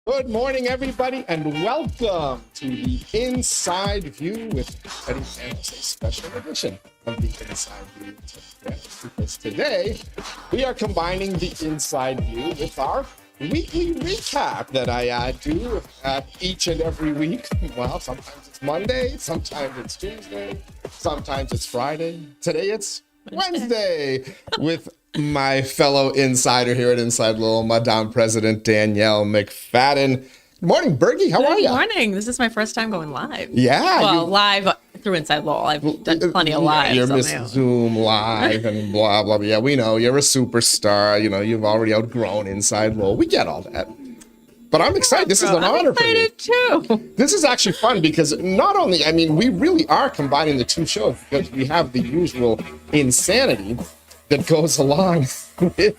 Good morning, everybody, and welcome to the Inside View with Panos and Danielle, a special edition of the Inside View podcast. Because today we are combining the Inside View with our weekly recap that I do each and every week. Well, sometimes it's Monday, sometimes it's Tuesday, sometimes it's Friday. Today it's Wednesday with my fellow insider here at InsideLowell, Madame President Danielle McFadden. Good morning, Bergie. How are you? Good morning. This is my first time going live. Yeah. Well, live through InsideLowell. I've done plenty of lives. You're Miss Zoom Live and blah, blah, blah. Yeah, we know. You're a superstar. You know, you've already outgrown InsideLowell. We get all that. But I'm excited. This is an honor for me. I'm excited too. This is actually fun because not only, I mean, we really are combining the two shows because we have the usual insanity that goes along with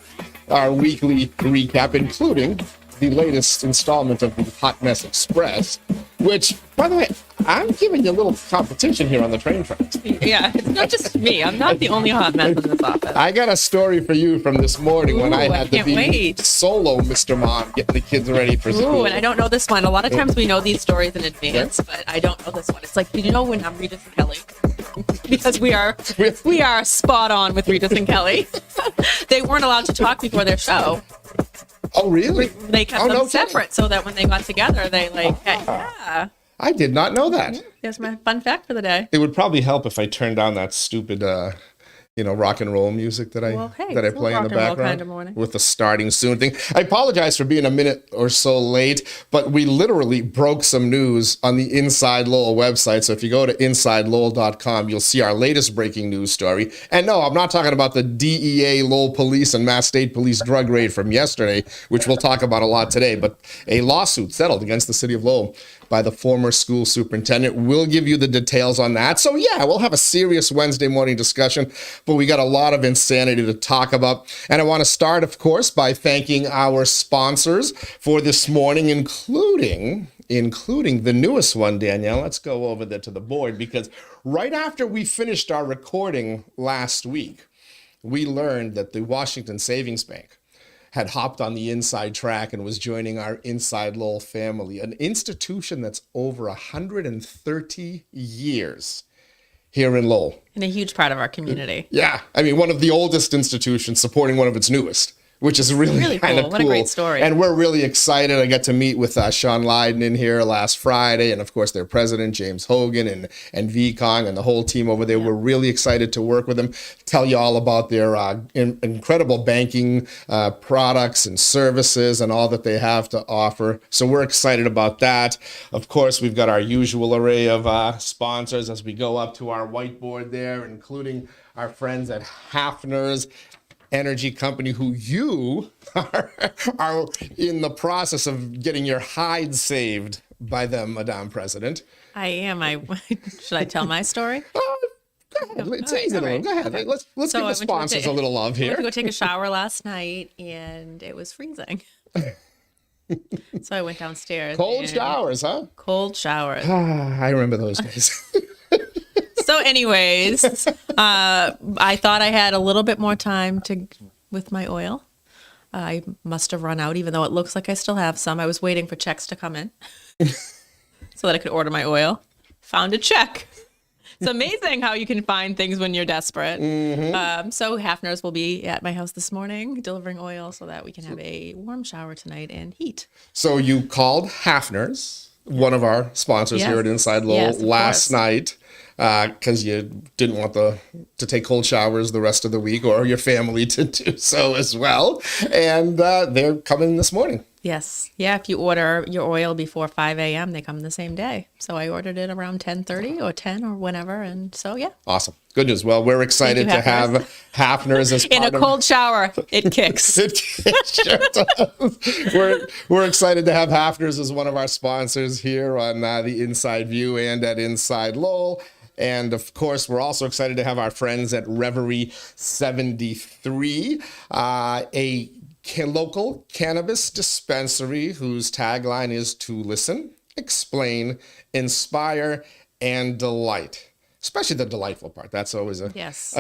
our weekly recap, including the latest installment of the Hot Mess Express, which, by the way, I'm giving you a little competition here on the train tracks. Yeah, it's not just me. I'm not the only hot mess in this office. I got a story for you from this morning when I had to be solo Mr. Mom getting the kids ready for school. Ooh, and I don't know this one. A lot of times we know these stories in advance, but I don't know this one. It's like, did you know when I'm Regis and Kelly? Because we are spot on with Regis and Kelly. They weren't allowed to talk before their show. Oh, really? They kept them separate so that when they got together, they yeah. I did not know that. Here's my fun fact for the day. It would probably help if I turned down that stupid rock and roll music that I play in the background kind of morning. with the starting soon thing. I apologize for being a minute or so late, but we literally broke some news on the Inside Lowell website. So if you go to InsideLowell.com, you'll see our latest breaking news story. And no, I'm not talking about the DEA, Lowell Police, and Mass State Police drug raid from yesterday, which we'll talk about a lot today, but a lawsuit settled against the city of Lowell by the former school superintendent. We'll give you the details on that. So yeah, we'll have a serious Wednesday morning discussion, but we got a lot of insanity to talk about. And I want to start, of course, by thanking our sponsors for this morning, including the newest one, Danielle. Let's go over there to the board, because right after we finished our recording last week, we learned that the Washington Savings Bank had hopped on the inside track and was joining our Inside Lowell family, an institution that's over 130 years here in Lowell. And a huge part of our community. Yeah. I mean, one of the oldest institutions supporting one of its newest, which is really kind of cool. What a great story. And we're really excited. I got to meet with Sean Lydon in here last Friday, and of course their president, James Hogan, and VCONG, and the whole team over there. Yeah. We're really excited to work with them, tell you all about their incredible banking products and services and all that they have to offer. So we're excited about that. Of course, we've got our usual array of sponsors as we go up to our whiteboard there, including our friends at Hafner's Energy Company, who you are in the process of getting your hide saved by them, Madame President. I am. Should I tell my story? Go ahead. Let's tease it a little. Go ahead. Okay. Let's give the sponsors a little love here. I went to go take a shower last night, and it was freezing. So I went downstairs. Cold showers, huh? Cold showers. I remember those days. So anyways, I thought I had a little bit more time with my oil. I must have run out, even though it looks like I still have some. I was waiting for checks to come in so that I could order my oil. Found a check. It's amazing how you can find things when you're desperate. Mm-hmm. So Hafner's will be at my house this morning delivering oil so that we can have a warm shower tonight and heat. So you called Hafner's, one of our sponsors here at Inside Lowell, last night, because you didn't want to take cold showers the rest of the week, or your family to do so as well. And they're coming this morning. Yes. Yeah, if you order your oil before 5 a.m., they come the same day. So I ordered it around 10:30 or 10 or whenever. And so, yeah. Awesome. Good news. Well, we're excited to have Hafner's as part in a cold shower. It kicks. It sure does. We're excited to have Hafner's as one of our sponsors here on the Inside View and at Inside Lowell. And of course, we're also excited to have our friends at Reverie 73, a local cannabis dispensary whose tagline is to listen, explain, inspire, and delight. Especially the delightful part. That's always a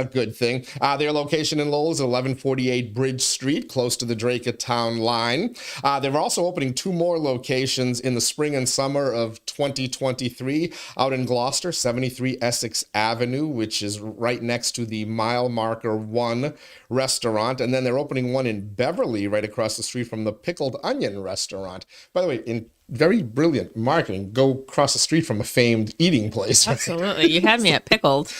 good thing. Their location in Lowell is 1148 Bridge Street, close to the Drake at Town line. They're also opening 2 more locations in the spring and summer of 2023 out in Gloucester, 73 Essex Avenue, which is right next to the Mile Marker 1 restaurant. And then they're opening one in Beverly, right across the street from the Pickled Onion restaurant. By the way, very brilliant marketing. Go across the street from a famed eating place. Right? Absolutely. You had me at pickled.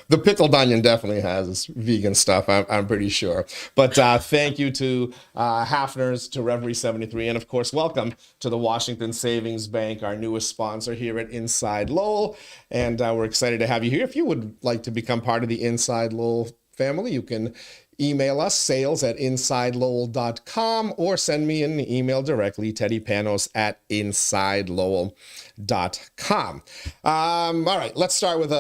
The Pickled Onion definitely has vegan stuff, I'm pretty sure. But thank you to Hafner's, to Reverie 73, and of course, welcome to the Washington Savings Bank, our newest sponsor here at Inside Lowell. And we're excited to have you here. If you would like to become part of the Inside Lowell family, you can email us, sales@InsideLowell.com, or send me an email directly, teddypanos@InsideLowell.com. All right, let's start with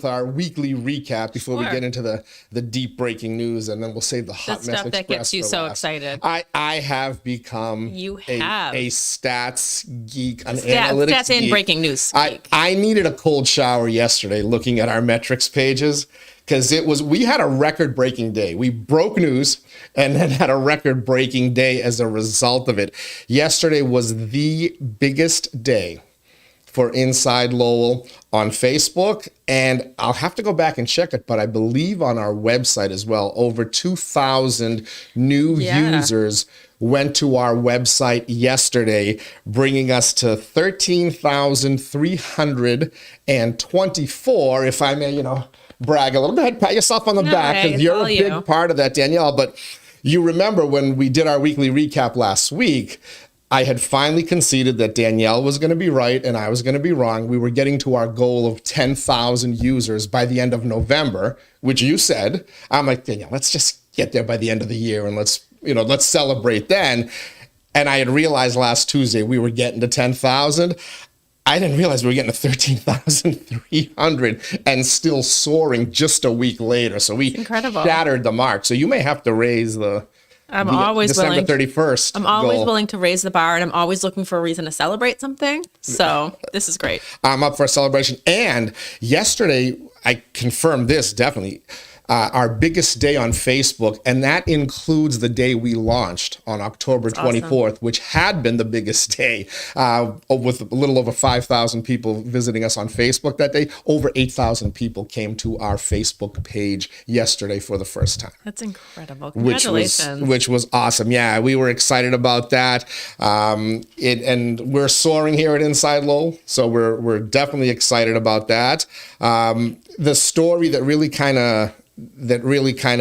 our weekly recap before we get into the deep breaking news, and then we'll save the hot mess stuff that gets you so excited. I have become a stats geek, an analytics stats geek. And breaking news geek. I needed a cold shower yesterday looking at our metrics pages, because we had a record-breaking day. We broke news and then had a record-breaking day as a result of it. Yesterday was the biggest day for Inside Lowell on Facebook, and I'll have to go back and check it, but I believe on our website as well, over 2,000 new users went to our website yesterday, bringing us to 13,324, if I may, brag a little bit. Pat yourself on the back because you're a big part of that, Danielle. But you remember when we did our weekly recap last week, I had finally conceded that Danielle was going to be right and I was going to be wrong. We were getting to our goal of 10,000 users by the end of November, which you said. I'm like, Danielle, let's just get there by the end of the year and let's celebrate then. And I had realized last Tuesday we were getting to 10,000. I didn't realize we were getting to 13,300 and still soaring just a week later. So we shattered the mark. So you may have to raise the December 31st. I'm always willing to raise the bar, and I'm always looking for a reason to celebrate something. So this is great. I'm up for a celebration. And yesterday, I confirmed this definitely. Our biggest day on Facebook, and that includes the day we launched on October 24th, which had been the biggest day, with a little over 5,000 people visiting us on Facebook that day. Over 8,000 people came to our Facebook page yesterday for the first time. That's incredible. Congratulations. Which was awesome. Yeah, we were excited about that. And we're soaring here at Inside Lowell, so we're definitely excited about that. The story that really kind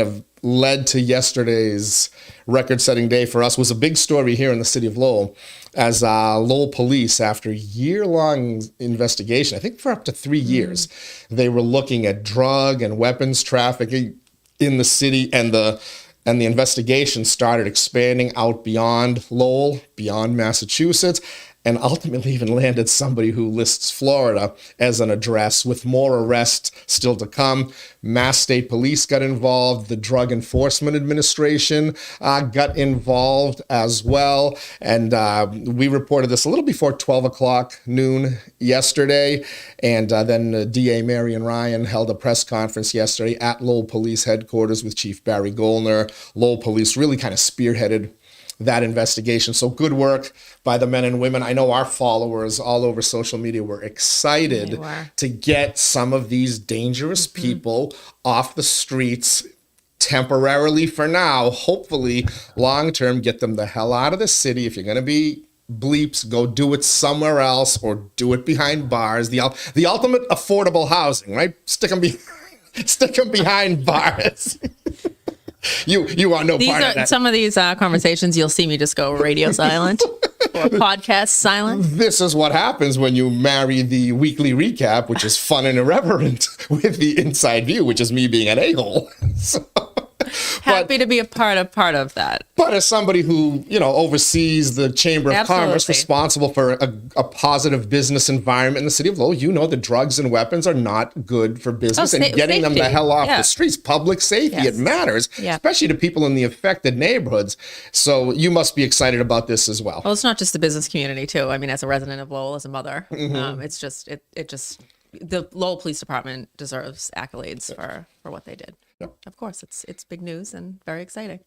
of led to yesterday's record-setting day for us was a big story here in the city of Lowell, as Lowell police, after a year-long investigation, I think for up to 3 years, they were looking at drug and weapons trafficking in the city, and the investigation started expanding out beyond Lowell, beyond Massachusetts, and ultimately even landed somebody who lists Florida as an address, with more arrests still to come. Mass State Police got involved. The Drug Enforcement Administration got involved as well. And we reported this a little before 12 o'clock noon yesterday. And then DA Marion Ryan held a press conference yesterday at Lowell Police Headquarters with Chief Barry Goldner. Lowell Police really kind of spearheaded that investigation. So good work by the men and women. I know our followers all over social media were excited to get some of these dangerous people off the streets temporarily for now. Hopefully, long term, get them the hell out of the city. If you're going to be bleeps, go do it somewhere else or do it behind bars. The ultimate affordable housing, right? Stick them behind bars. You want no part of that. Some of these conversations, you'll see me just go radio silent or podcast silent. This is what happens when you marry the weekly recap, which is fun and irreverent, with the inside view, which is me being an a-hole. Happy to be a part of that. But as somebody who, oversees the Chamber of Commerce, responsible for a positive business environment in the city of Lowell, the drugs and weapons are not good for business, and getting them the hell off the streets. Public safety, it matters, especially to people in the affected neighborhoods. So you must be excited about this as well. Well, it's not just the business community too. I mean, as a resident of Lowell, as a mother, it's just the Lowell Police Department deserves accolades for what they did. Yep. Of course, it's big news and very exciting.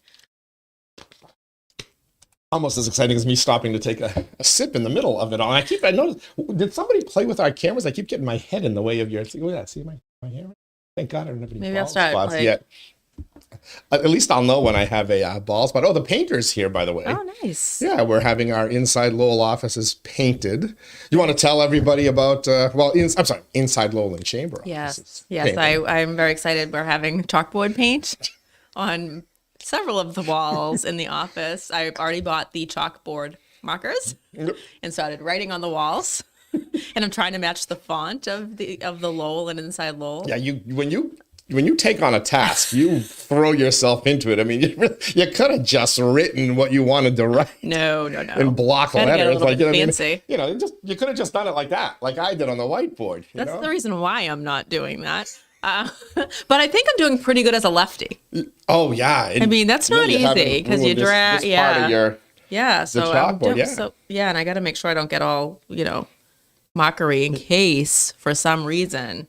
Almost as exciting as me stopping to take a sip in the middle of it all. I noticed, did somebody play with our cameras? I keep getting my head in the way of your. Look at that. See my hair? Thank God I don't have any Maybe bald I'll start spots yet. At least I'll know when I have a bald spot. Oh, the painter's here, by the way. Oh, nice. Yeah, we're having our Inside Lowell offices painted. You want to tell everybody about, Inside Lowell and Chamber offices. Yes, I'm very excited. We're having chalkboard paint on several of the walls in the office. I've already bought the chalkboard markers and started writing on the walls. And I'm trying to match the font of the Lowell and Inside Lowell. Yeah, when you take on a task, you throw yourself into it. I mean, you could have just written what you wanted to write. No. In block letters, fancy. You could have just done it like that, like I did on the whiteboard. That's the reason why I'm not doing that. But I think I'm doing pretty good as a lefty. Oh yeah. I mean, that's not easy because you drag. This part of your So chalkboard, and I got to make sure I don't get all mockery in case for some reason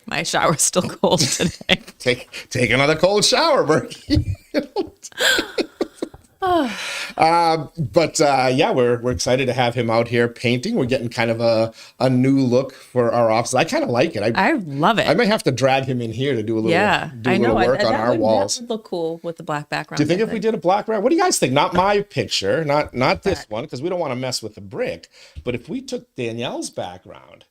my shower's still cold today. Take another cold shower, Berkey. We're excited to have him out here painting. We're getting kind of a new look for our office. I kind of like it. I love it. I may have to drag him in here to do a little work on our walls. That would look cool with the black background. Do you think if we did a black background? What do you guys think? Not my picture, not this one, because we don't want to mess with the brick. But if we took Danielle's background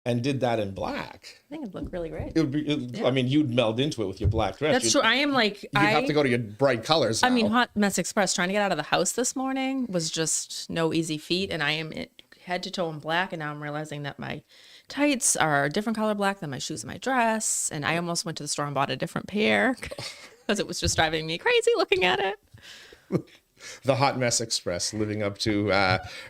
and did that in black, I think it'd look really great. it would be. I mean, you'd meld into it with your black dress. That's true. I am like, You'd have to go to your bright colors now. I mean, Hot Mess Express, trying to get out of the house this morning was just no easy feat. And I am head to toe in black. And now I'm realizing that my tights are a different color black than my shoes and my dress. And I almost went to the store and bought a different pair because it was just driving me crazy looking at it. The Hot Mess Express living up to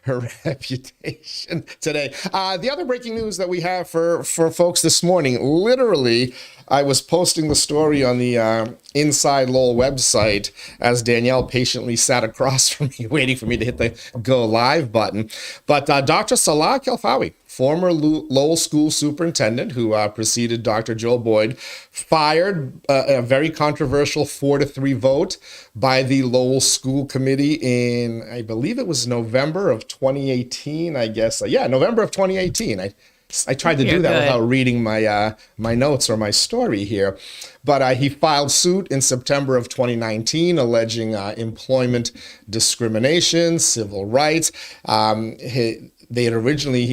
her reputation today. The other breaking news that we have for folks this morning, literally, I was posting the story on the InsideLowell website as Danielle patiently sat across from me, waiting for me to hit the go live button. But Dr. Salah Kelfawi, former Lowell school superintendent who preceded Dr. Joel Boyd, fired a very controversial 4-3 vote by the Lowell School Committee in, I believe it was November of 2018, I guess. November of 2018. I tried to do that without reading my notes or my story here. But he filed suit in September of 2019, alleging employment discrimination, civil rights. He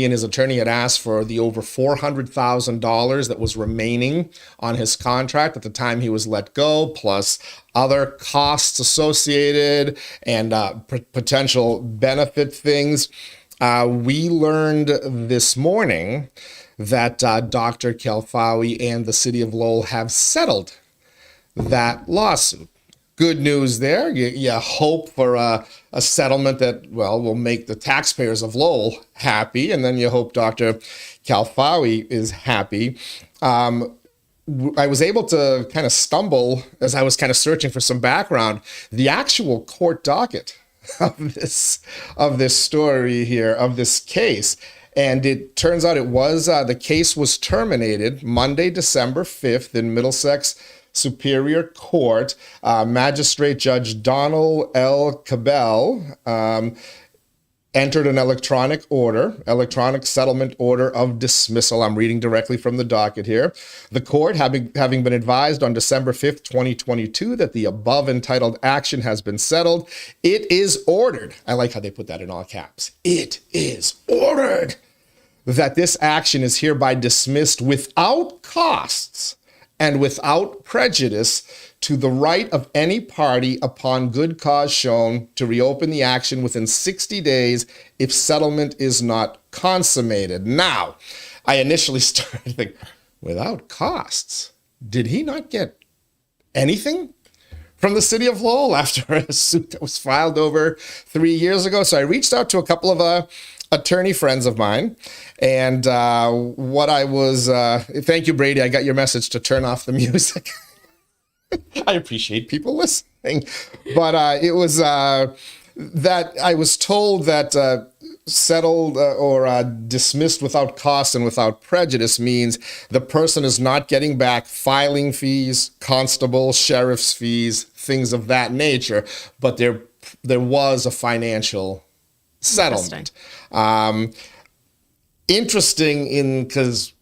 and his attorney had asked for the over $400,000 that was remaining on his contract at the time he was let go, plus other costs associated and potential benefit things. We learned this morning that Dr. Kelfawi and the city of Lowell have settled that lawsuit. Good news there. You hope for a settlement that, will make the taxpayers of Lowell happy, and then you hope Dr. Kelfawi is happy. I was able to kind of stumble as I was kind of searching for some background. The actual court docket of this story here, of this case. And it turns out the case was terminated Monday, December 5th in Middlesex Superior Court. Magistrate Judge Donald L. Cabell entered an electronic settlement order of dismissal. I'm reading directly from the docket here. The court, having been advised on December 5th, 2022, that the above entitled action has been settled, it is ordered. I like how they put that in all caps. It is ordered that this action is hereby dismissed without costs and without prejudice to the right of any party upon good cause shown to reopen the action within 60 days if settlement is not consummated. Now, I initially started to think, without costs, did he not get anything from the city of Lowell after a suit that was filed over 3 years ago? So I reached out to a couple of attorney friends of mine, and thank you, Brady, I got your message to turn off the music. I appreciate people listening, but it was that I was told that settled or dismissed without cost and without prejudice means the person is not getting back filing fees, constable, sheriff's fees, things of that nature, but there was a financial settlement. Interesting because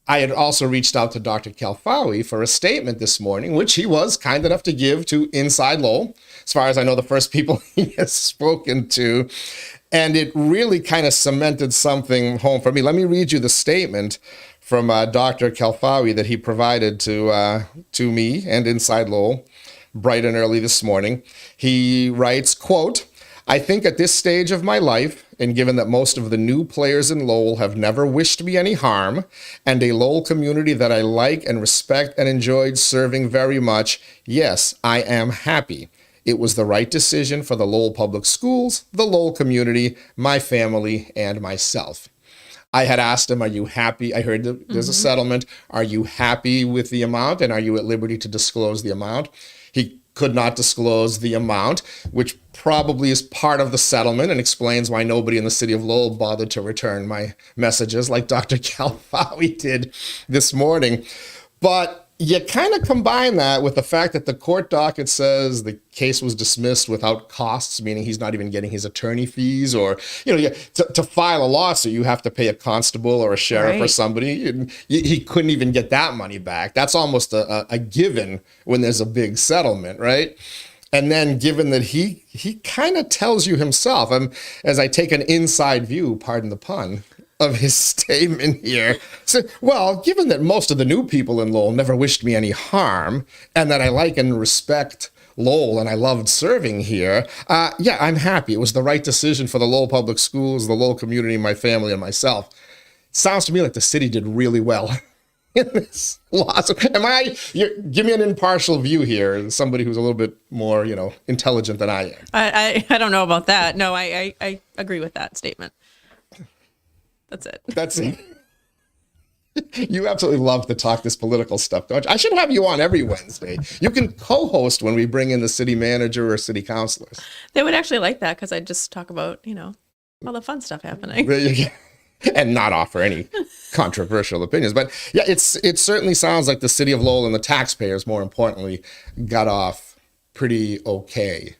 I had also reached out to Dr. Kelfawi for a statement this morning, which he was kind enough to give to InsideLowell, as far as I know, the first people he has spoken to. And it really kind of cemented something home for me. Let me read you the statement from Dr. Kelfawi that he provided to me and InsideLowell bright and early this morning. He writes, quote, "I think at this stage of my life, and given that most of the new players in Lowell have never wished me any harm, and a Lowell community that I like and respect and enjoyed serving very much, yes, I am happy. It was the right decision for the Lowell Public Schools, the Lowell community, my family, and myself." I had asked him, are you happy? I heard that there's a settlement. Are you happy with the amount? And are you at liberty to disclose the amount? He could not disclose the amount, which probably is part of the settlement and explains why nobody in the city of Lowell bothered to return my messages like Dr. Kelfawi did this morning. But you kind of combine that with the fact that the court docket says the case was dismissed without costs, meaning he's not even getting his attorney fees, or, to file a lawsuit, you have to pay a constable or a sheriff or somebody. And he couldn't even get that money back. That's almost a given when there's a big settlement, right? And then given that he kind of tells you himself, as I take an inside view, pardon the pun, of his statement here. So, well, given that most of the new people in Lowell never wished me any harm, and that I like and respect Lowell and I loved serving here, yeah, I'm happy. It was the right decision for the Lowell Public Schools, the Lowell community, my family, and myself. Sounds to me like the city did really well in this lawsuit. Give me an impartial view here, as somebody who's a little bit more, intelligent than I am. I don't know about that. No, I agree with that statement. That's it. That's it. You absolutely love to talk this political stuff, don't you? I should have you on every Wednesday. You can co-host when we bring in the city manager or city councilors. They would actually like that because I just talk about, all the fun stuff happening. And not offer any controversial opinions. But yeah, it certainly sounds like the city of Lowell and the taxpayers, more importantly, got off pretty okay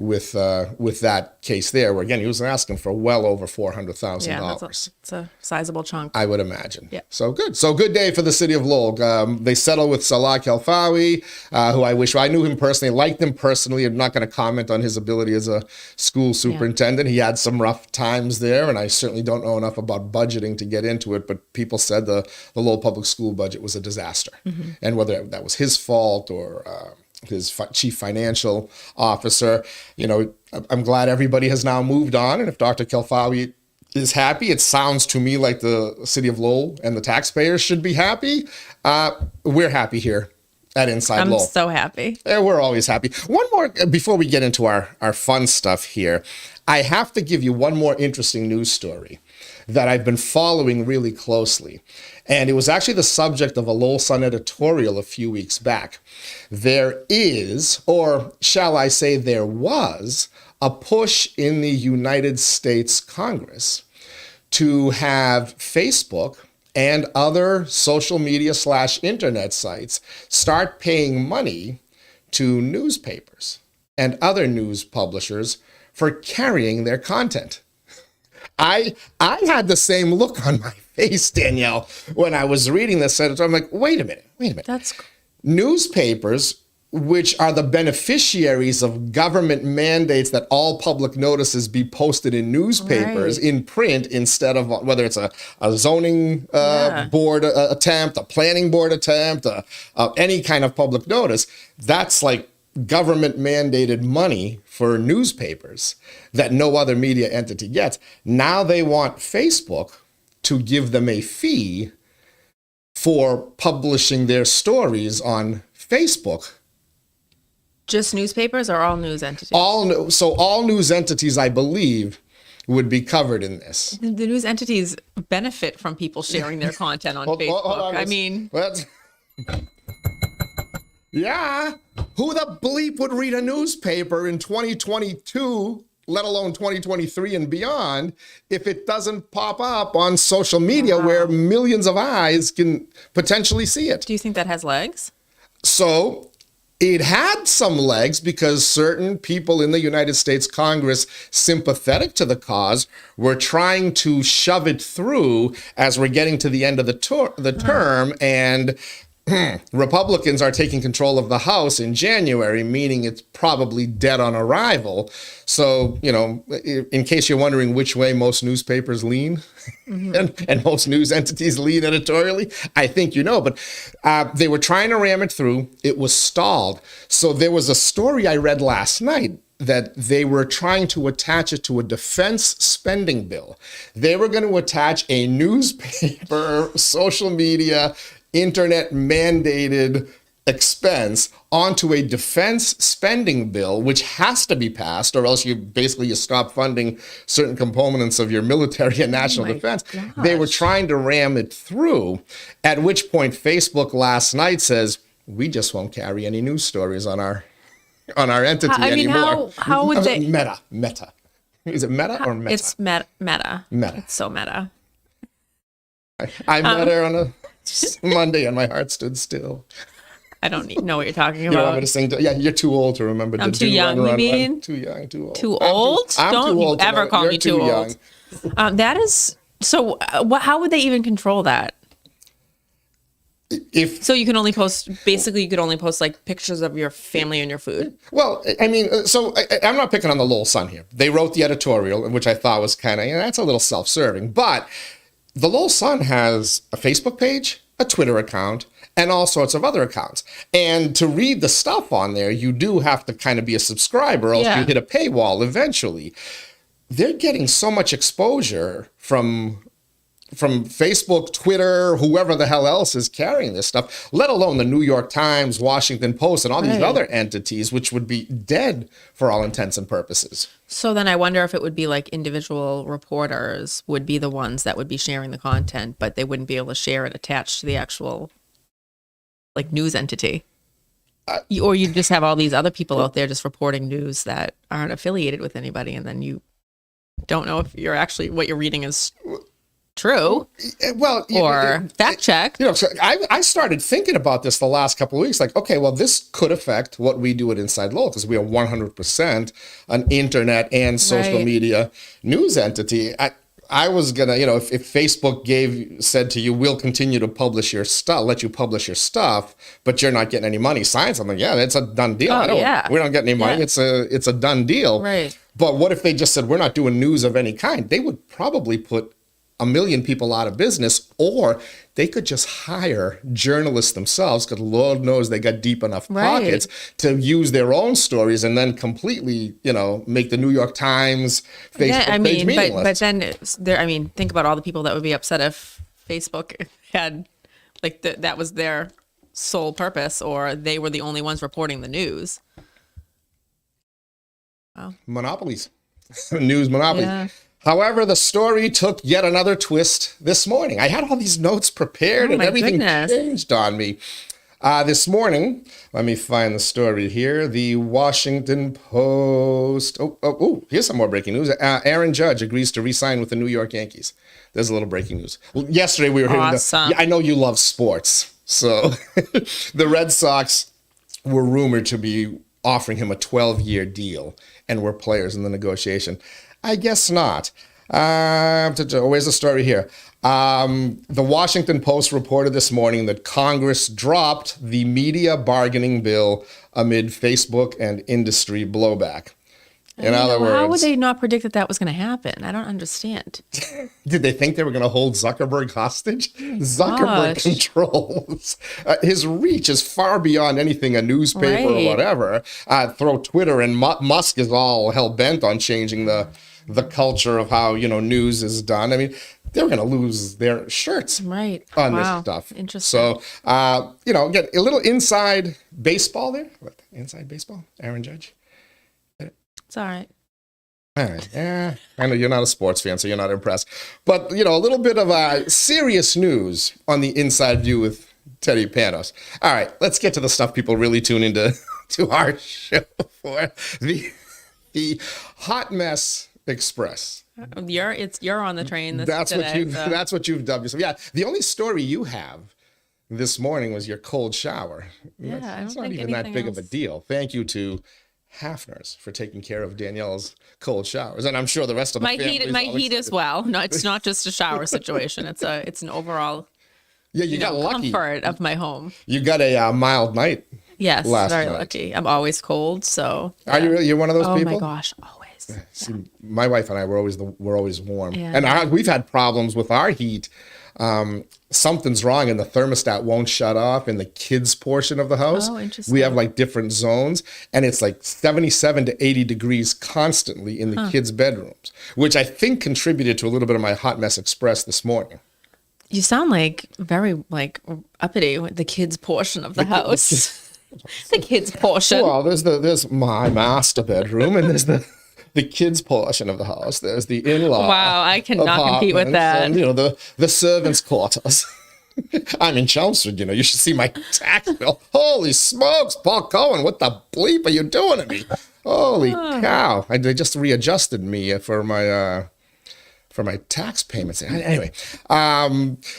with that case there, where again he was asking for well over $400,000. Yeah, it's a sizable chunk, I would imagine. Yeah. So good day for the city of Lowell. They settled with Salah Kelfawi, who I knew him personally, liked him personally. I'm not going to comment on his ability as a school superintendent. He had some rough times there, and I certainly don't know enough about budgeting to get into it. But people said the Lowell public school budget was a disaster, and whether that was his fault or his chief financial officer, I'm glad everybody has now moved on. And if Dr. Kelfawi is happy, it sounds to me like the city of Lowell and the taxpayers should be happy. We're happy here at Inside Lowell. I'm so happy. Yeah, we're always happy. One more, before we get into our fun stuff here, I have to give you one more interesting news story that I've been following really closely. And it was actually the subject of a Lowell Sun editorial a few weeks back. There is, or shall I say there was, a push in the United States Congress to have Facebook and other social media / internet sites start paying money to newspapers and other news publishers for carrying their content. I had the same look on my face, Danielle, when I was reading this. I'm like, wait a minute. That's Newspapers, which are the beneficiaries of government mandates that all public notices be posted in newspapers in print instead of whether it's a zoning board attempt, a planning board attempt, any kind of public notice. That's like government mandated money for newspapers that no other media entity gets. Now they want Facebook to give them a fee for publishing their stories on Facebook. Just newspapers or all news entities? All news entities, I believe, would be covered in this. The news entities benefit from people sharing their content on Facebook. Hold on, yeah. Who the bleep would read a newspaper in 2022, let alone 2023 and beyond, if it doesn't pop up on social media where millions of eyes can potentially see it? Do you think that has legs? So it had some legs because certain people in the United States Congress sympathetic to the cause were trying to shove it through as we're getting to the end of the term, and Republicans are taking control of the House in January, meaning it's probably dead on arrival. So, in case you're wondering which way most newspapers lean and most news entities lean editorially, I think but they were trying to ram it through. It was stalled. So there was a story I read last night that they were trying to attach it to a defense spending bill. They were going to attach a newspaper, social media, internet mandated expense onto a defense spending bill, which has to be passed, or else you stop funding certain components of your military and national defense. Gosh. They were trying to ram it through, at which point Facebook last night says, we just won't carry any news stories on our entity anymore. How would they? Meta. Is it Meta or Meta? It's Meta. Meta. It's so Meta. I met her on a Monday and my heart stood still. I don't know what you're talking about. You don't want me to sing? Yeah, you're too old to remember. I'm too young, you mean? I'm too young, too old. Too old? Don't you ever call me too old. That is, so how would they even control that? So you can only post, basically you could only post like pictures of your family and your food. Well, I mean, so I'm not picking on the Lowell Sun here. They wrote the editorial, which I thought was kind of, that's a little self-serving, but the Lowell Sun has a Facebook page, a Twitter account, and all sorts of other accounts. And to read the stuff on there, you do have to kind of be a subscriber, else you hit a paywall eventually. They're getting so much exposure from Facebook, Twitter, whoever the hell else is carrying this stuff, let alone the New York Times, Washington Post, and all these other entities, which would be dead for all intents and purposes. So then I wonder if it would be like individual reporters would be the ones that would be sharing the content, but they wouldn't be able to share it attached to the actual like news entity. Or you just have all these other people out there just reporting news that aren't affiliated with anybody, and then you don't know if you're actually what you're reading is true. Well, or fact check. So I started thinking about this the last couple of weeks. Like, okay, well, this could affect what we do at Inside Lowell because we are 100% an internet and social media news entity. I was gonna, if Facebook said to you, we'll continue to publish your stuff, let you publish your stuff, but you're not getting any money, sign something. Yeah, it's a done deal. We don't get any money. It's a done deal. Right. But what if they just said we're not doing news of any kind? They would probably put 1 million people out of business, or they could just hire journalists themselves, because Lord knows they got deep enough pockets to use their own stories and then completely, make the New York Times Facebook page meaningless. But then think about all the people that would be upset if Facebook had that was their sole purpose, or they were the only ones reporting the news. Wow. Monopolies, news monopolies. Yeah. However, the story took yet another twist this morning. I had all these notes prepared and everything changed on me. This morning, let me find the story here. The Washington Post. Oh, here's some more breaking news. Aaron Judge agrees to re-sign with the New York Yankees. There's a little breaking news. Yesterday, we were hearing I know you love sports. So the Red Sox were rumored to be offering him a 12-year deal and were players in the negotiation. I guess not. Where's the story here? The Washington Post reported this morning that Congress dropped the media bargaining bill amid Facebook and industry blowback. In other words, how would they not predict that was going to happen? I don't understand. Did they think they were going to hold Zuckerberg hostage? Zuckerberg controls. His reach is far beyond anything a newspaper or whatever. Throw Twitter, and Musk is all hell bent on changing the culture of how news is done. I mean, they're going to lose their shirts on this stuff. Interesting. So, get a little inside baseball there. What, inside baseball? Aaron Judge? It's all right. All right. Yeah, I know you're not a sports fan, so you're not impressed. But, a little bit of serious news on the Inside View with Teddy Panos. All right, let's get to the stuff people really tune into to our show for. The Hot Mess Express. You're on the train That's today. what you've dubbed yourself. Yeah, the only story you have this morning was your cold shower. Yeah, it's not even that big of a deal. Thank you to Hafner's for taking care of Danielle's cold showers, and I'm sure the rest of the family. My heat as well. No, it's not just a shower situation. It's an overall. Yeah, you got lucky. Comfort of my home. You got a mild night. Yes, very lucky. I'm always cold, so. Yeah. Are you really? You're one of those people? Oh my gosh, always. See, my wife and I were always warm, yeah. And we've had problems with our heat. Something's wrong, and the thermostat won't shut off in the kids' portion of the house. Oh, interesting. We have different zones, and it's 77 to 80 degrees constantly in the kids' bedrooms, which I think contributed to a little bit of my Hot Mess Express this morning. You sound very uppity with the kids' portion of the house. The kids' portion. Well, there's my master bedroom, and there's the kids' portion of the house. There's the in-law. Wow, I cannot compete with that. And, the servants' quarters. I'm in Chelmsford, you should see my tax bill. Holy smokes, Paul Cohen, what the bleep are you doing to me? Holy cow. They just readjusted me for my tax payments. Anyway,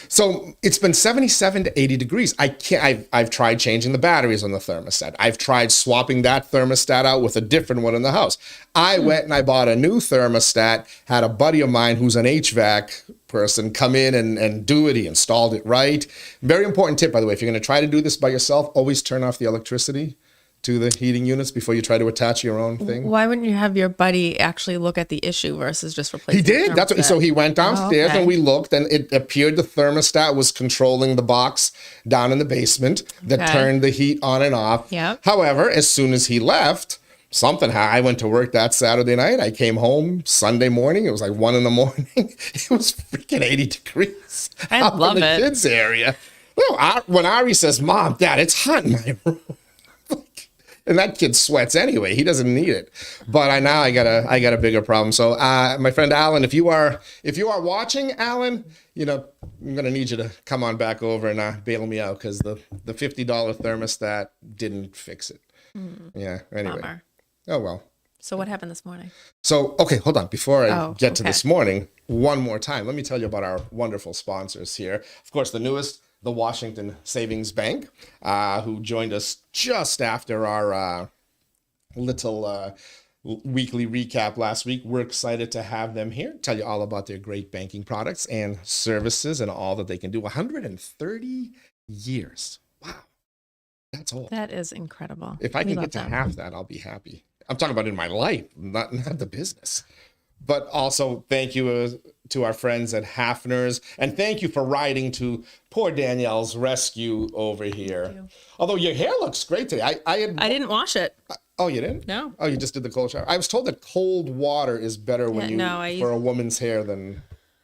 so it's been 77 to 80 degrees. I've tried changing the batteries on the thermostat. I've tried swapping that thermostat out with a different one in the house. I went and I bought a new thermostat, had a buddy of mine who's an HVAC person come in and do it. He installed it right. Very important tip, by the way, if you're going to try to do this by yourself, always turn off the electricity to the heating units before you try to attach your own thing? Why wouldn't you have your buddy actually look at the issue versus just replace He did. That's what, so he went downstairs and we looked, and it appeared the thermostat was controlling the box down in the basement that turned the heat on and off. Yep. However, as soon as he left, I went to work that Saturday night. I came home Sunday morning. It was like 1 a.m. It was freaking 80 degrees. I love in the it. kids area. Well, when Ari says, "Mom, Dad, it's hot in my room." And that kid sweats anyway. He doesn't need it. But I got a bigger problem. So my friend Alan, if you are watching, Alan, I'm gonna need you to come on back over and bail me out, because the $50 thermostat didn't fix it. Yeah. Anyway. Bummer. Oh well. So what happened this morning? So okay, hold on. Before I get to this morning, one more time, let me tell you about our wonderful sponsors here. Of course, the newest, the Washington Savings Bank, who joined us just after our little weekly recap last week. We're excited to have them here, tell you all about their great banking products and services and all that they can do. 130 years. Wow. That's old. That is incredible. If I can get to half that, I'll be happy. I'm talking about in my life, not the business. But also, thank you to our friends at Hafner's. And thank you for riding to poor Danielle's rescue over here. Although your hair looks great today. I didn't wash it. Oh, you didn't? No. Oh, you just did the cold shower. I was told that cold water is better for a woman's hair than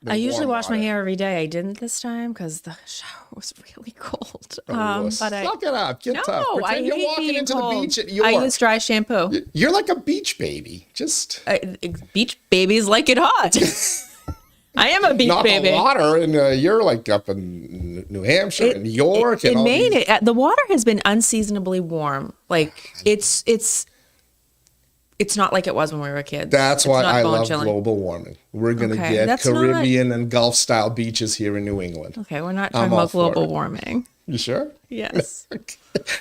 I usually wash my water. hair every day. I didn't this time because the shower was really cold. But suck it up. Get tough. Pretend you're walking into the beach at York. I use dry shampoo. You're like a beach baby. Just Beach babies like it hot. I am a beach not baby. the water, and you're like up in New Hampshire and York. In Maine, the water has been unseasonably warm. Like it's not like it was when we were kids. That's why I love chilling. global warming. We're going to get Caribbean and Gulf style beaches here in New England. Okay, we're not talking about global warming. You sure? Yes.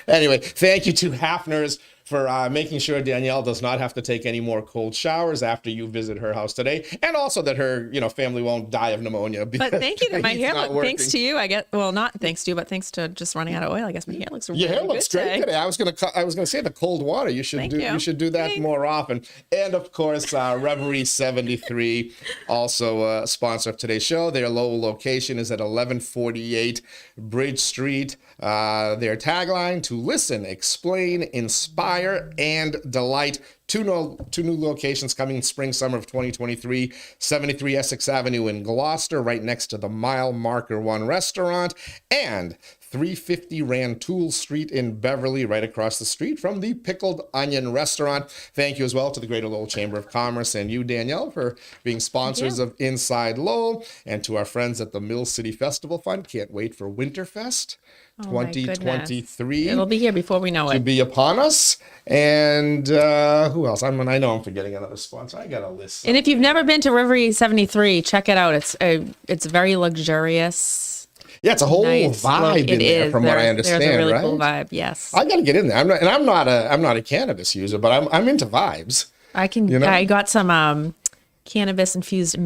Anyway, thank you to Hafner's for making sure Danielle does not have to take any more cold showers after you visit her house today, and also that her family won't die of pneumonia. But thank you to my hair. Thanks to you, I guess. Well, not thanks to you, but thanks to just running out of oil. I guess my hair looks really good. Your hair looks great today. I was gonna say the cold water. You should do that more often. And of course, Reverie 73, also a sponsor of today's show. Their Lowell location is at 1148 Bridge Street. Their tagline: to listen, explain, inspire, and delight. Two new locations coming spring, summer of 2023. 73 Essex Avenue in Gloucester, right next to the Mile Marker 1 restaurant, and 350 Rantoul Street in Beverly, right across the street from the Pickled Onion restaurant. Thank you as well to the Greater Lowell Chamber of Commerce and you, Danielle, for being sponsors of Inside Lowell, and to our friends at the Mill City Festival Fund. Can't wait for Winterfest 2023. It'll be here before we know to it. be upon us. And who else? I know I'm forgetting another sponsor. I got a list. And if you've never been to Reverie 73, check it out. It's very luxurious. Yeah, it's a whole vibe in there, from what I understand. There's a really right? cool vibe. Yes, I got to get in there. I'm not a cannabis user, but I'm into vibes. I got some cannabis infused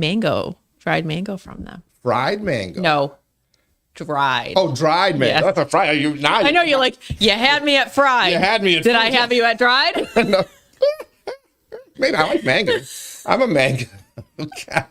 dried mango from them. Fried mango. No, dried. Oh, dried mango. Yeah. That's a fried. I know you're like, you had me at fried. You had me at Did I have you at dried? No. Maybe I like mango. I'm a mango guy.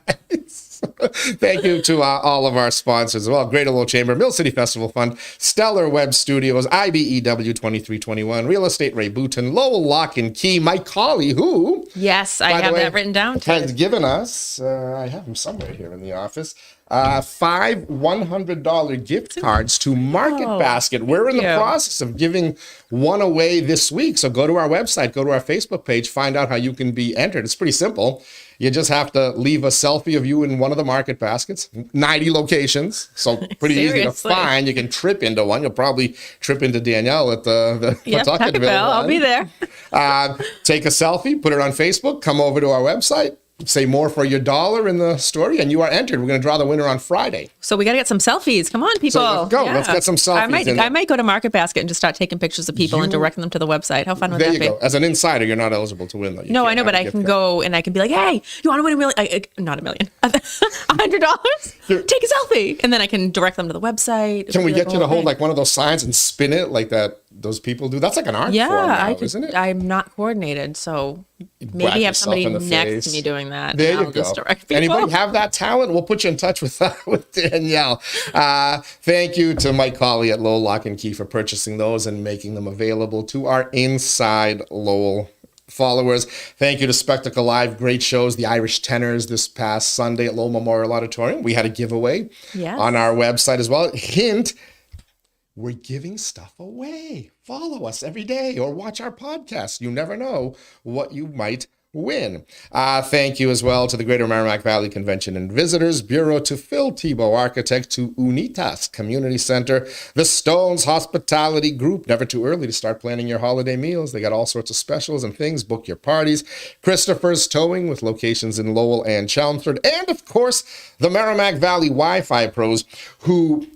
Thank you to all of our sponsors as well. Greater Lowell Chamber, Mill City Festival Fund, Stellar Web Studios, IBEW 2321, Real Estate Ray Booton, Lowell Lock and Key, Mike Colley, who... Yes, I have that written down. Has given us, I have him somewhere here in the office, 5 $100 gift cards to Market Basket. We're in the process of giving one away this week. So go to our website, go to our Facebook page, find out how you can be entered. It's pretty simple. You just have to leave a selfie of you in one of the Market Baskets. 90 locations, so pretty easy to find. You can trip into one. You'll probably trip into Danielle at the Pawtucketville. I'll be there. Take a selfie, put it on Facebook, come over to our website, say more for your $1 in the story, and you are entered. We're going to draw the winner on Friday. So we got to get some selfies. Come on, people. So let's go. Yeah. Let's get some selfies. I might go to Market Basket and just start taking pictures of people and directing them to the website. How fun would that be? There you go. As an insider, you're not eligible to win, though. No, I know, but I can go and I can be like, hey, you want to win $1 million? Not $1 million. $100? Take a selfie. And then I can direct them to the website. Can we get you to hold like one of those signs and spin it like that those people do. That's like an art Yeah, form now, isn't it? I'm not coordinated, so Whack maybe have yourself somebody in the next face. to me doing that. There and you I'll go. just direct people. Anybody have that talent? We'll put you in touch with Danielle. Thank you to Mike Colley at Lowell Lock and Key for purchasing those and making them available to our Inside Lowell followers. Thank you to Spectacle Live. Great shows. The Irish Tenors this past Sunday at Lowell Memorial Auditorium. We had a giveaway on our website as well. Hint, we're giving stuff away. Follow us every day or watch our podcast. You never know what you might win. Thank you as well to the Greater Merrimack Valley Convention and Visitors Bureau, to Phil Tebow Architect, to Unitas Community Center, the Stones Hospitality Group. Never too early to start planning your holiday meals. They got all sorts of specials and things. Book your parties. Christopher's Towing with locations in Lowell and Chelmsford. And of course, the Merrimack Valley Wi-Fi Pros, who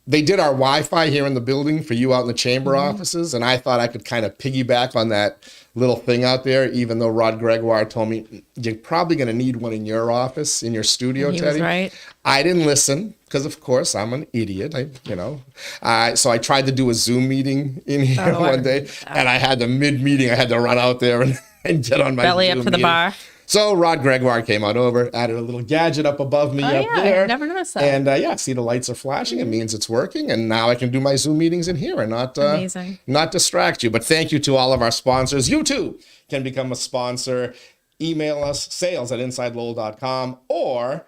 they did our Wi-Fi here in the building for you out in the chamber offices, and I thought I could kind of piggyback on that little thing out there, even though Rod Gregoire told me, you're probably going to need one in your office, in your studio, He Teddy. was right. I didn't listen, because of course I'm an idiot, so I tried to do a Zoom meeting in here one day, and I had mid-meeting, I had to run out there and get on my Belly Zoom up to the meeting. bar. So Rod Gregoire came on over, added a little gadget up above me up there. I never noticed that. And see, the lights are flashing. It means it's working. And now I can do my Zoom meetings in here and Amazing. not distract you. But thank you to all of our sponsors. You too can become a sponsor. Email us, sales@InsideLowell.com or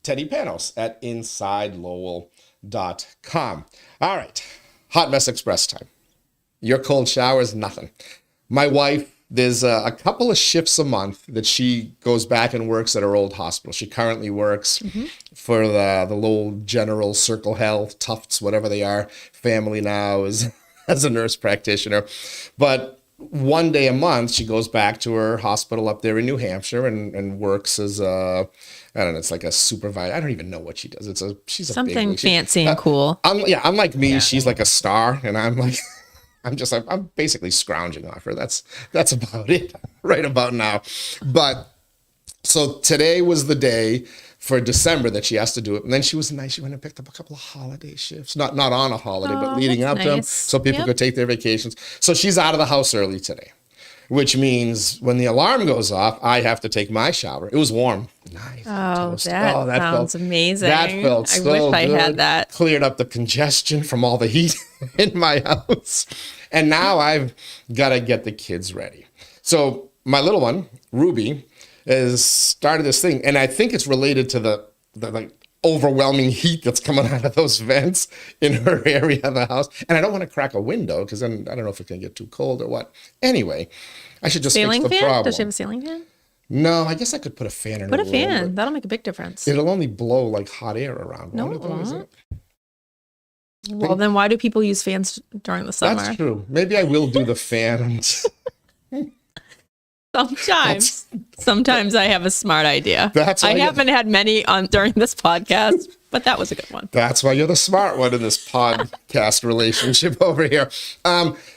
Teddy Panos at InsideLowell.com. All right. Hot Mess Express time. Your cold shower is nothing. My wife, there's a couple of shifts a month that she goes back and works at her old hospital. She currently works for the Lowell General, Circle Health, Tufts, whatever they are, family now, as a nurse practitioner. But one day a month, she goes back to her hospital up there in New Hampshire and works as I don't know, it's like a supervisor. I don't even know what she does. She's Something big, fancy and cool. Unlike me, she's like a star, and I'm like, I'm basically scrounging off her. That's about it right about now. But so today was the day for December that she has to do it. And then she was nice. She went and picked up a couple of holiday shifts, not on a holiday, but leading up to them, so people could take their vacations. So she's out of the house early today, which means when the alarm goes off, I have to take my shower. It was warm. Nice. That sounds amazing. That felt so I wish I good. had that. Cleared up the congestion from all the heat in my house. And now I've got to get the kids ready. So my little one, Ruby, has started this thing. And I think it's related to the like overwhelming heat that's coming out of those vents in her area of the house. And I don't want to crack a window because then I don't know if it's going to get too cold or what. Anyway, I should just Ceiling fix the fan? problem. Does she have a ceiling fan? No, I guess I could put a fan in Put her a room, fan. but That'll make a big difference. it'll only blow like hot air around. No, won't it though, is won't. it? Well, then why do people use fans during the summer? That's true. Maybe I will do the fan. Sometimes I have a smart idea. I haven't had many on during this podcast, but that was a good one. That's why you're the smart one in this podcast relationship over here.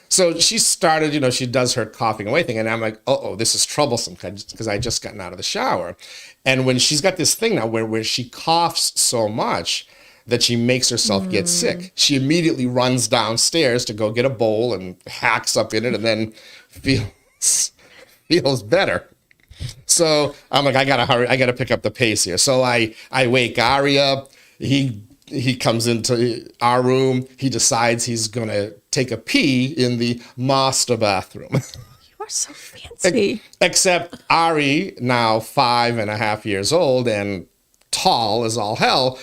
So she started, she does her coughing away thing. And I'm like, this is troublesome because I just gotten out of the shower. And when she's got this thing now where she coughs so much that she makes herself get sick, she immediately runs downstairs to go get a bowl and hacks up in it and then feels better. So I'm like, I gotta hurry. I gotta pick up the pace here. So I wake Ari up. He comes into our room. He decides he's gonna take a pee in the master bathroom. You are so fancy. Except Ari, now 5.5 years old and tall as all hell,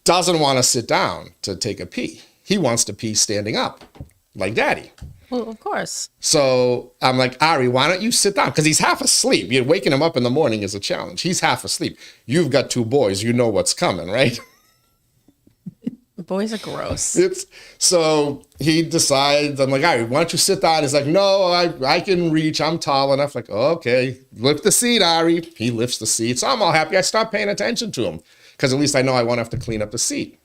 doesn't want to sit down to take a pee. He wants to pee standing up, like Daddy. Well, of course. So I'm like, Ari, why don't you sit down? Because he's half asleep. You're waking him up in the morning is a challenge. He's half asleep. You've got 2 boys. You know what's coming, right? Boys are gross. So he decides, I'm like, Ari, why don't you sit down? He's like, no, I can reach. I'm tall enough. Like, okay, lift the seat, Ari. He lifts the seat. So I'm all happy. I stopped paying attention to him because at least I know I won't have to clean up the seat.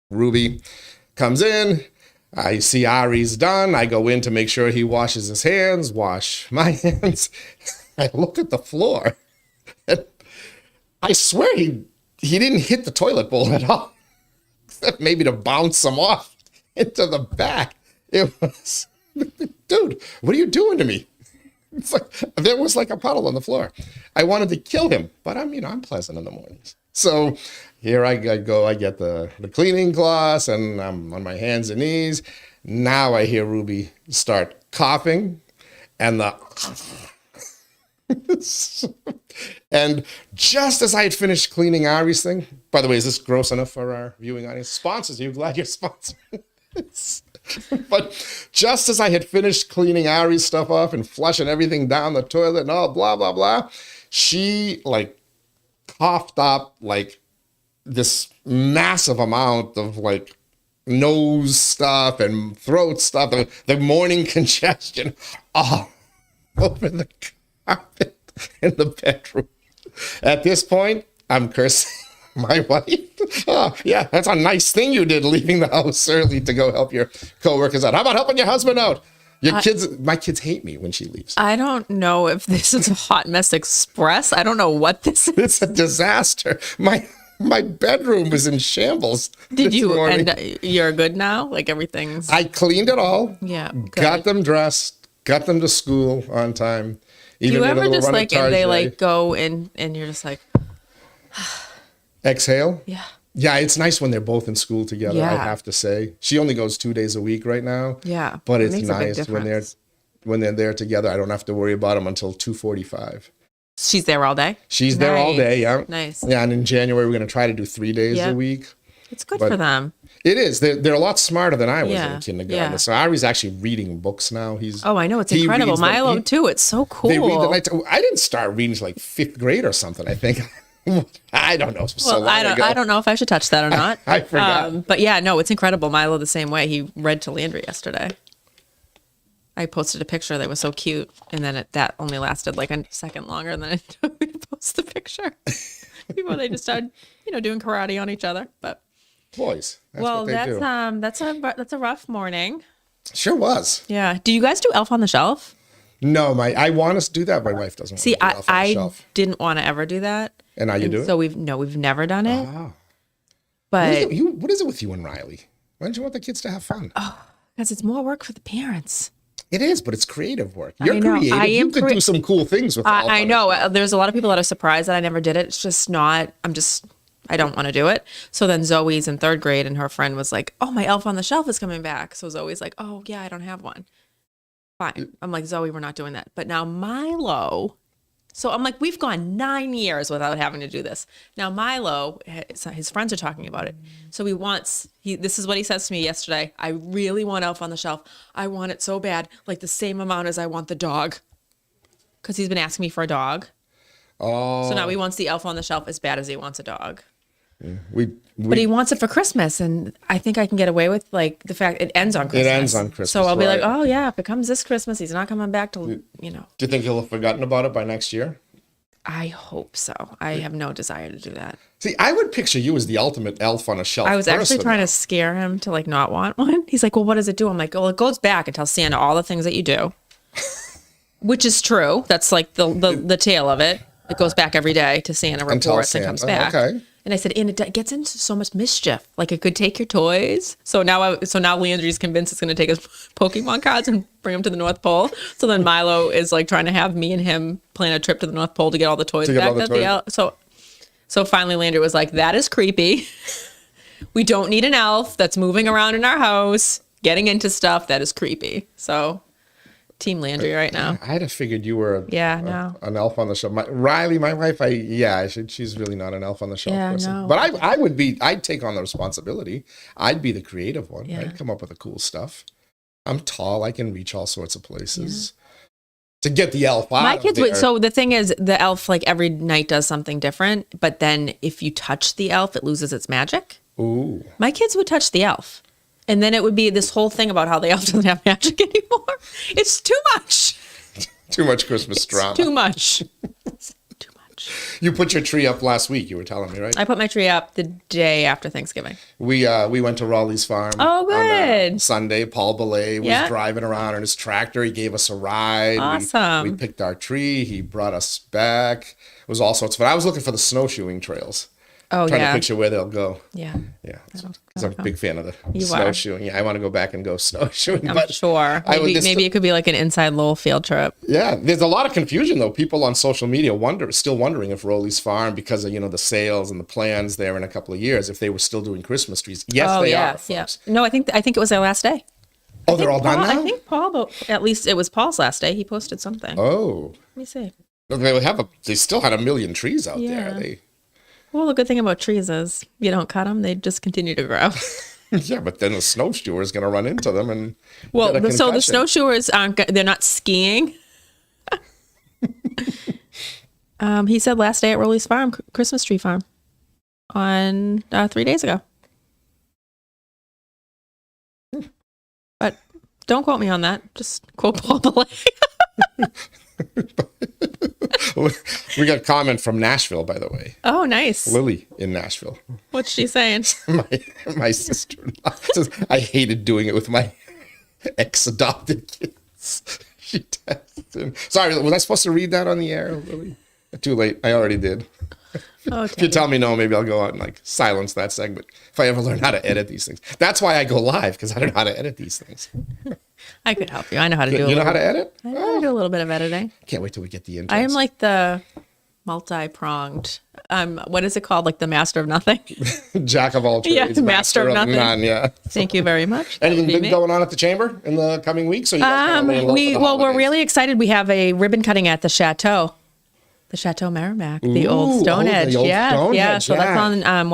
Ruby comes in. I see Ari's done. I go in to make sure he washes his hands, wash my hands. I look at the floor. And I swear he didn't hit the toilet bowl at all, except maybe to bounce some off into the back. It was, dude, what are you doing to me? It's like, there was like a puddle on the floor. I wanted to kill him, but I'm pleasant in the mornings. So here I go, I get the cleaning cloths and I'm on my hands and knees. Now I hear Ruby start coughing and and just as I had finished cleaning Ari's thing, by the way, is this gross enough for our viewing audience? Sponsors, are you glad you're sponsoring? But just as I had finished cleaning Ari's stuff off and flushing everything down the toilet and all blah, blah, blah, she like coughed up like this massive amount of like nose stuff and throat stuff, the morning congestion all over the carpet in the bedroom. At this point, I'm cursing my wife. Oh, yeah, that's a nice thing you did, leaving the house early to go help your coworkers out. How about helping your husband out? My kids hate me when she leaves. I don't know if this is a Hot Mess Express. I don't know what this is. It's a disaster. My bedroom was in shambles. Did you? Morning. And you're good now? Like everything's. I cleaned it all. Yeah. Good. Got them dressed. Got them to school on time. Even do you ever just like, and they like go in and you're just like. Exhale? Yeah. Yeah, it's nice when they're both in school together, yeah. I have to say. She only goes 2 days a week right now. Yeah. But it's nice when they're there together. I don't have to worry about them until 2:45. She's there all day? She's there all day, yeah. Nice. Yeah, and in January we're going to try to do 3 days a week. It's good for them. It is. They're a lot smarter than I was in kindergarten. Yeah. So Ari's actually reading books now. I know. It's incredible. Milo, too. It's so cool. They read the night. I didn't start reading until like 5th grade or something, I think. I don't know. I don't know if I should touch that or not. I forgot. But yeah, no, it's incredible. Milo the same way. He read to Landry yesterday. I posted a picture that was so cute, and then that only lasted like a second longer, and then I took me to post the picture. Before they just started, doing karate on each other. But boys, that's what they do. That's a rough morning. Sure was. Yeah. Do you guys do Elf on the Shelf? No, I want us to do that. My wife doesn't. See, I didn't want to ever do that. And now you do it? So we've never done it. Oh. But what is it with you and Riley? Why don't you want the kids to have fun? Oh, because it's more work for the parents. It is, but it's creative work. You're creative. You could do some cool things with it. I know. There's a lot of people that are surprised that I never did it. It's just not, I don't want to do it. So then Zoe's in 3rd grade and her friend was like, oh, my Elf on the Shelf is coming back. So Zoe's like, oh, yeah, I don't have one. Fine. I'm like, Zoe, we're not doing that. But now Milo. So I'm like, we've gone 9 years without having to do this. Now Milo, his friends are talking about it. So this is what he says to me yesterday. I really want Elf on the Shelf. I want it so bad, like the same amount as I want the dog. Because he's been asking me for a dog. Oh. So now he wants the Elf on the Shelf as bad as he wants a dog. Yeah, but he wants it for Christmas, and I think I can get away with like the fact it ends on Christmas. It ends on Christmas. So I'll be like, oh yeah, if it comes this Christmas, he's not coming back till Do you think he'll have forgotten about it by next year? I hope so. I have no desire to do that. See, I would picture you as the ultimate Elf on a Shelf. I was actually trying to scare him to like not want one. He's like, well, what does it do? I'm like, well, it goes back and tells Santa all the things that you do, which is true. That's like the tale of it. It goes back every day to Santa, reports, and comes back. Okay. And I said, and it gets into so much mischief. Like it could take your toys. So now Landry's convinced it's going to take his Pokemon cards and bring them to the North Pole. So then Milo is like trying to have me and him plan a trip to the North Pole to get all the toys back. So finally Landry was like, that is creepy. We don't need an elf that's moving around in our house, getting into stuff. That is creepy. So Team Landry right now. I'd have figured you were an elf on the shelf. Riley, my wife, she's really not an elf on the shelf person. No. But I'd take on the responsibility. I'd be the creative one. Yeah. I'd come up with the cool stuff. I'm tall. I can reach all sorts of places. To get the elf out. My kids would. So the thing is, the elf like every night does something different. But then if you touch the elf, it loses its magic. Ooh. My kids would touch the elf. And then it would be this whole thing about how the elf doesn't have magic anymore. It's too much. Too much Christmas drama. Too much. Too much. You put your tree up last week, you were telling me, right? I put my tree up the day after Thanksgiving. We went to Raleigh's farm. Oh, good. On Sunday. Paul Belay was driving around in his tractor. He gave us a ride. Awesome. We picked our tree. He brought us back. It was all sorts of fun. I was looking for the snowshoeing trails. Oh, trying yeah. to picture where they'll go. Yeah. Yeah, I because don't I'm a know. big fan of the You are. snowshoeing. Yeah, I want to go back and go snowshoeing. I'm but sure. I would Maybe, just- maybe it could be like an Inside Lowell field trip. Yeah, there's a lot of confusion though. People on social media still wondering if Rowley's Farm, because of the sales and the plans there in a couple of years, if they were still doing Christmas trees. Yes, Oh, they yes, are. yeah. Folks. No, I think it was their last day. Oh, they're all done Paul, now. I think Paul, at least it was Paul's last day. He posted something. Oh, Let me see. they still had 1 million trees out Yeah. there. Well, the good thing about trees is you don't cut them; they just continue to grow. Yeah, but then the snowshoer is going to run into them and Well, get a so the concussion. snowshoers they're not skiing. He said last day at Rowley's Farm, Christmas tree farm, on 3 days ago. But don't quote me on that. Just quote Paul Belay. We got a comment from Nashville, by the way. Oh, nice. Lily in Nashville. What's she saying? My sister-in-law says, I hated doing it with my ex-adopted kids. She texted. Sorry, was I supposed to read that on the air, Lily? Too late. I already did. Okay. If you tell me no, maybe I'll go out and silence that segment. If I ever learn how to edit these things. That's why I go live, because I don't know how to edit these things. I could help you. I know how to do You know how to edit? I know how to do a little bit of editing. Can't wait till we get the intro. I am like the multi-pronged. What is it called? Like the master of nothing. Jack of all trades. Yeah, master of nothing. None, yeah. Thank you very much. That would Anything be big me. going on at the chamber in the coming weeks? Or you guys kinda laying low for the We're holidays? really excited. We have a ribbon cutting at the Chateau. The Chateau Merrimack, the Ooh, old Stonehenge. the old Yeah. Stonehenge, So that's yeah. on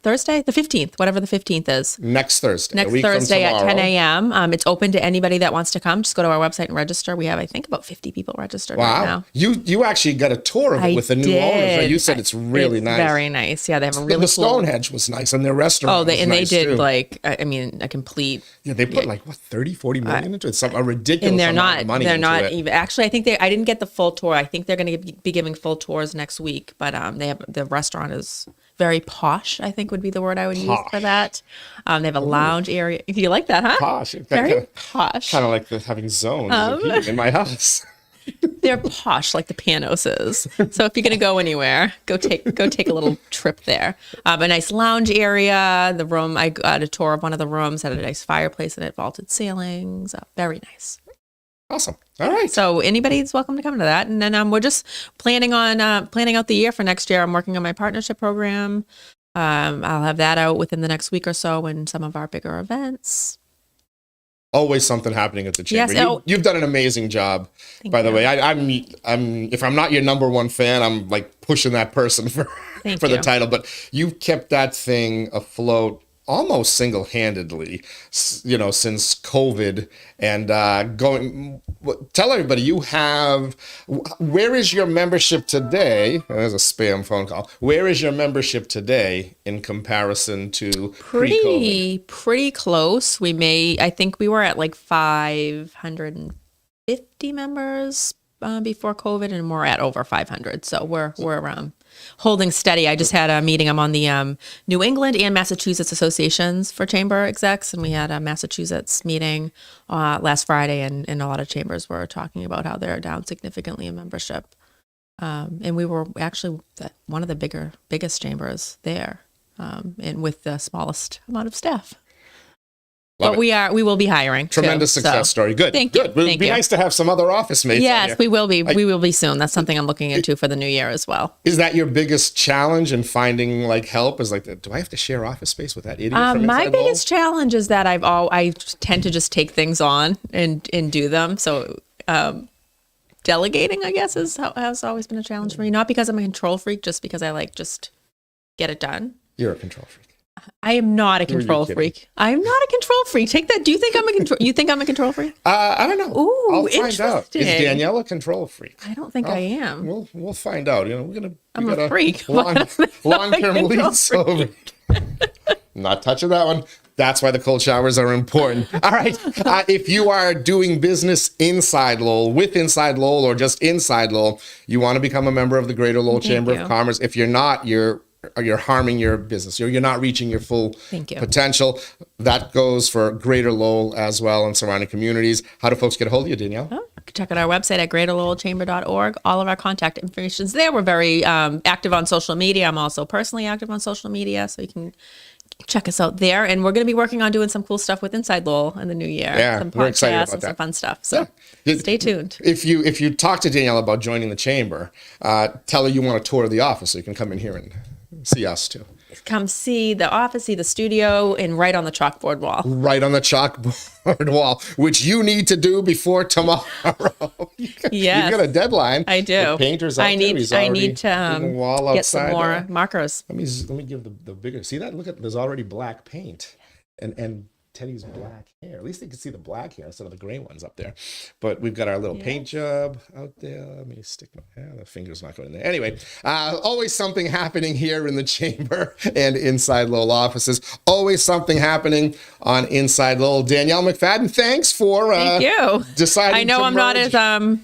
Thursday, the 15th, whatever the 15th is. Next Thursday. a Next week from Thursday at 10 tomorrow. a.m. It's open to anybody that wants to come. Just go to our website and register. We have, I think, about 50 people registered right Wow. now. You actually got a tour of it with the new owners. Right? You said it's really nice. Very nice. Yeah, they have a really the cool. Stonehenge was nice, and their restaurant Oh, was they nice did too. a complete. Yeah, they put 30-40 million into it. A ridiculous And they're amount not. of money They're into not it. even. Actually, I think I didn't get the full tour. I think they're going to be giving full tours next week. But the restaurant is very posh, I think would be the word I would use for that. They have a lounge area. You like that, huh? Posh. Very posh. Kind of like having zones of heating in my house. They're posh, like the Panos is. So if you're gonna go anywhere, go take a little trip there. A nice lounge area. The room, I got a tour of one of the rooms. Had a nice fireplace in it, vaulted ceilings. Very nice. Awesome. All right. So anybody's welcome to come to that. And then we're just planning out the year for next year. I'm working on my partnership program. I'll have that out within the next week or so in some of our bigger events. Always something happening at the chamber. Yes, You've done an amazing job, by the you. way. I'm if I'm not your number one fan, I'm pushing that person for Thank the you. title. But you've kept that thing afloat almost single-handedly, since COVID and going. Tell everybody where is your membership today? There's a spam phone call. Where is your membership today in comparison to pre-COVID? Pretty close. I think we were at 550 members before COVID, and we're at over 500. So we're holding steady. I just had a meeting. I'm on the New England and Massachusetts associations for chamber execs, and we had a Massachusetts meeting last Friday, and a lot of chambers were talking about how they're down significantly in membership. And we were actually one of the biggest chambers there, and with the smallest amount of staff. Love But it. we will be hiring. Tremendous too, success so. story. Good. Thank you. Good. It would be nice to have some other office mates. on Yes, here. we will be. We will be soon. That's something I'm looking into for the new year as well. Is that your biggest challenge in finding help? Is do I have to share office space with that idiot? From My Inside biggest challenge is that I tend to just take things on and do them. So delegating, I guess, has always been a challenge for me. Not because I'm a control freak, just because I just get it done. You're a control freak. I am not a Who are you control kidding? freak. I'm not a control freak. Take that. Do you think I'm a control? You think I'm a control freak? I don't know. Ooh, I'll find out. Is interesting. Danielle a control freak? I don't think I am. We'll find out. I'm a freak. Long-term Control lease over. Not touching that one. That's why the cold showers are important. All right. If you are doing business inside Lowell, with Inside Lowell, or just inside Lowell, you want to become a member of the Greater Lowell Chamber you. of Commerce. If you're not, you're harming your business. You're not reaching your full Thank you. potential. That goes for Greater Lowell as well and surrounding communities. How do folks get a hold of you, Danielle? check out our website at greaterlowellchamber.org. All of our contact information is there. We're very active on social media. I'm also personally active on social media, so you can check us out there. And we're going to be working on doing some cool stuff with Inside Lowell in the new year. Yeah, some we're excited podcasts about and that. some fun stuff. So stay tuned. If you talk to Danielle about joining the chamber, tell her you want a tour of the office so you can come in here and see us too. Come see the office, see the studio, and right on the chalkboard wall. Right on the chalkboard wall, which you need to do before tomorrow. Yes. You've got a deadline. I do. The painter's out there. He's I already need to doing the wall get some outside more there. markers. Let me give the bigger. See that? Look at, there's already black paint and Teddy's black hair. At least they can see the black hair instead of the gray ones up there. But we've got our little paint job out there. Let me stick the finger's not going in there. Anyway, always something happening here in the chamber and Inside Lowell offices. Always something happening on Inside Lowell. Danielle McFadden, thanks for Thank you. deciding I know to I'm not merge. as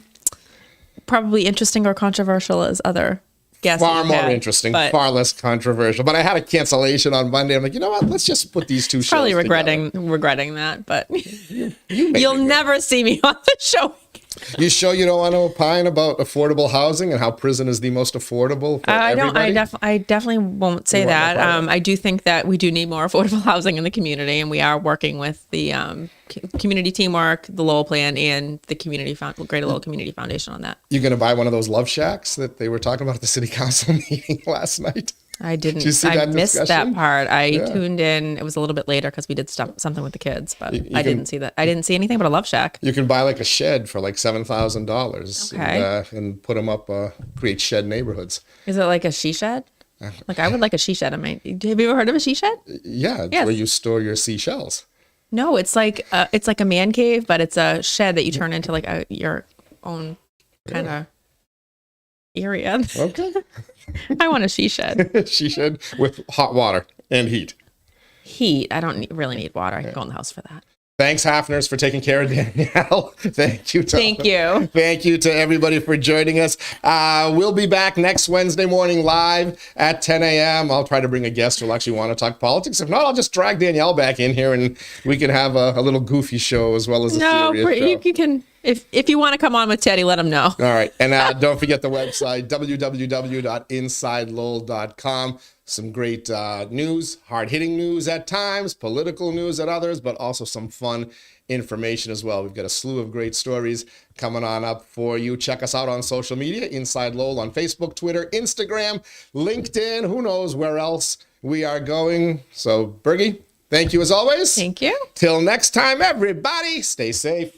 probably interesting or controversial as other guests. Far you've more had, interesting, but far less controversial. But I had a cancellation on Monday. I'm like, you know what? Let's just put these two shows probably together. regretting that, but You made you'll me good. never see me on the show. You sure you don't want to opine about affordable housing and how prison is the most affordable for everybody? I definitely won't say You won't that. know about it? I do think that we do need more affordable housing in the community, and we are working with the community teamwork, the Lowell Plan, and the Greater Lowell Community Foundation on that. You going to buy one of those love shacks that they were talking about at the city council meeting last night? I didn't. Did you see I that missed discussion? that part. I Yeah. tuned in. It was a little bit later because we did something with the kids, but You I can- didn't see that. I didn't see anything but a love shack. You can buy like a shed for like $7,000 Okay. and put them up, create shed neighborhoods. Is it like a she shed? Like I would like a she shed. Have you ever heard of a she shed? Yeah, it's Yes. where you store your seashells. No, it's like a man cave, but it's a shed that you turn into like your own kind of area. Okay. I want a she shed. She shed with hot water and heat. Heat. I don't really need water. I can go in the house for that. Thanks, Hafners, for taking care of Danielle. Thank you. Thank you. Thank you to everybody for joining us. We'll be back next Wednesday morning live at 10 a.m. I'll try to bring a guest who'll actually want to talk politics. If not, I'll just drag Danielle back in here and we can have a little goofy show as well as a serious show. You can. If you want to come on with Teddy, let him know. All right. And don't forget the website, www.InsideLowell.com. Some great news, hard-hitting news at times, political news at others, but also some fun information as well. We've got a slew of great stories coming on up for you. Check us out on social media, Inside Lowell on Facebook, Twitter, Instagram, LinkedIn, who knows where else we are going. So, Bergie, thank you as always. Thank you. Till next time, everybody, stay safe.